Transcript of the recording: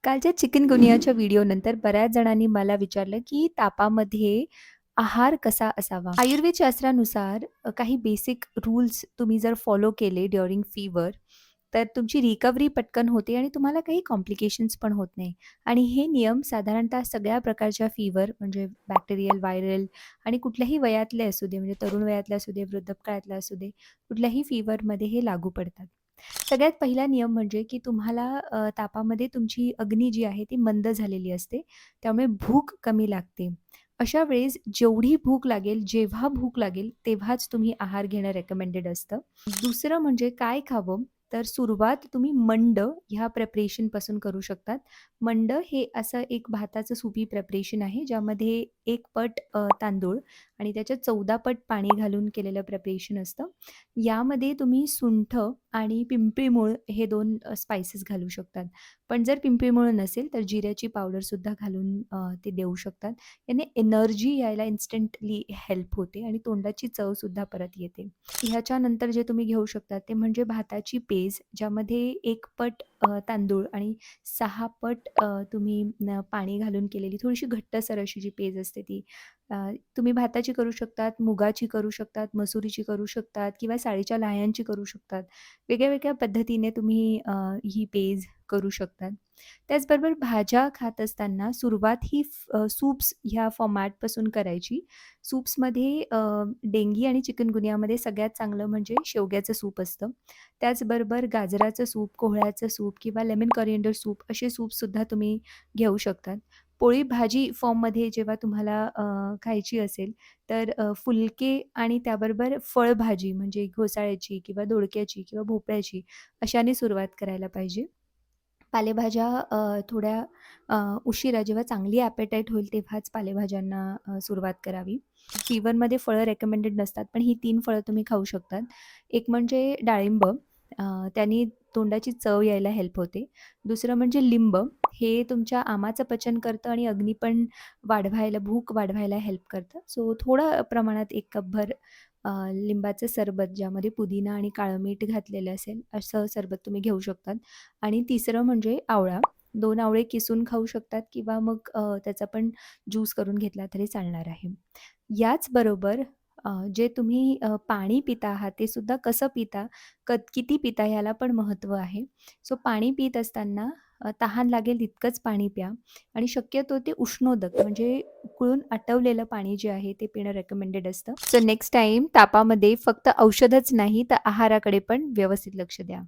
कालच्या चिकनगुनियाच्या व्हिडिओनंतर बऱ्याच जणांनी मला विचारलं, की तापामध्ये आहार कसा असावा? आयुर्वेद शास्त्रानुसार काही बेसिक रूल्स तुम्ही जर फॉलो केले ड्युरिंग फीव्हर, तर तुमची रिकव्हरी पटकन होते आणि तुम्हाला काही कॉम्प्लिकेशन्स पण होत नाही. आणि हे नियम साधारणतः सगळ्या प्रकारच्या फीव्हर म्हणजे बॅक्टेरियल, व्हायरल आणि कुठल्याही वयातले असू दे, म्हणजे तरुण वयातले असू दे, वृद्धापकाळातले असू दे, कुठल्याही फीव्हरमध्ये हे लागू पडतात. सगळ्यात पहिला नियम म्हणजे की तुम्हाला तापामध्ये तुमची अग्नी जी आहे ती मंद झालेली असते. त्यामुळे भूक कमी लागते. अशा वेळेस जेवढी भूक लागेल, जेव्हा भूक लागेल तेव्हाच तुम्ही आहार घेणं रेकमेंडेड असतं. दुसरं म्हणजे काय खावं? तर सुरुवात तुम्ही मंड ह्या प्रिपरेशनपासून करू शकतात. मंड हे असं एक भाताचं सुपी प्रिपरेशन आहे, ज्यामध्ये 1 पट तांदूळ आणि त्याच्यात 14 पट पाणी घालून केलेलं प्रिपरेशन असतं. यामध्ये तुम्ही सुंठ आणि पिंपळी मूळ हे 2 स्पाइसेस घालू शकतात. पण जर पिंपळी मूळ नसेल, तर जिऱ्याची पावडरसुद्धा घालून ते देऊ शकतात. याने एनर्जी यायला इन्स्टंटली हेल्प होते आणि तोंडाची चवसुद्धा परत येते. ह्याच्यानंतर जे तुम्ही घेऊ शकता ते म्हणजे भाताची पेज, ज्यामध्ये 1 पट तांदूळ आणि 6 पट तुम्ही पाणी घालून केलेली थोडीशी घट्टसर अशी जी पेज असते ती अ, तुम्ही भाताची करू शकतात, मुगाची करू शकतात, मसुरीची करू शकतात किंवा साळीच्या लाह्यांची करू शकतात. वेगळ्या-वेगळ्या पद्धतीने तुम्ही ही पेज करू शकतात. त्याचबरोबर भाज्या खात असताना सुरुवात ही सूप्स ह्या फॉर्मॅटपासून करायची. सूप्समध्ये डेंगी आणि चिकनगुनियामध्ये सगळ्यात चांगलं म्हणजे शेवग्याचं सूप असतं. त्याचबरोबर गाजराचं सूप, कोहळ्याचं सूप किंवा लेमन कोरिएंडर सूप असे सूपसुद्धा तुम्ही घेऊ शकतात. पोळी भाजी फॉर्ममध्ये जेव्हा तुम्हाला खायची असेल, तर फुलके आणि त्याबरोबर फळभाजी म्हणजे घोसाळ्याची किंवा दोडक्याची किंवा भोपळ्याची अशाने सुरुवात करायला पाहिजे. पालेभाज्या थोड्या उशिरा जेव्हा चांगली ॲपेटाईट होईल तेव्हाच पालेभाज्यांना सुरुवात करावी. फीव्हरमध्ये फळं रेकमेंडेड नसतात, पण ही 3 फळं तुम्ही खाऊ शकतात. एक म्हणजे डाळिंब त्यानी तोंडाची चव यायला हेल्प होते. दुसरं म्हणजे लिंब, हे तुमच्या आमाचं पचन करतं आणि अग्नी पण वाढवायला, भूक वाढवायला हेल्प करतं. सो थोडं प्रमाणात 1 कपभर लिंबाचं सरबत ज्यामध्ये पुदिना आणि काळं मीठ घातलेलं असेल, असं सरबत तुम्ही घेऊ शकतात. आणि तिसरं म्हणजे आवळा. 2 आवळे किसून खाऊ शकतात किंवा मग त्याचा पण ज्यूस करून घेतला तरी चालणार आहे. याचबरोबर जे तुम्ही पाणी पिता आहात ते सुद्धा कसं पिता, किती पिता ह्याला पण महत्त्व आहे. सो पाणी पीत असताना तहान लागेल तितकंच पाणी प्या आणि शक्यतो ते उष्णोदक म्हणजे उकळून आटवलेलं पाणी जे आहे ते पिणं रेकमेंडेड असतं. सो नेक्स्ट टाईम तापामध्ये फक्त औषधच नाही तर आहाराकडे पण व्यवस्थित लक्ष द्या.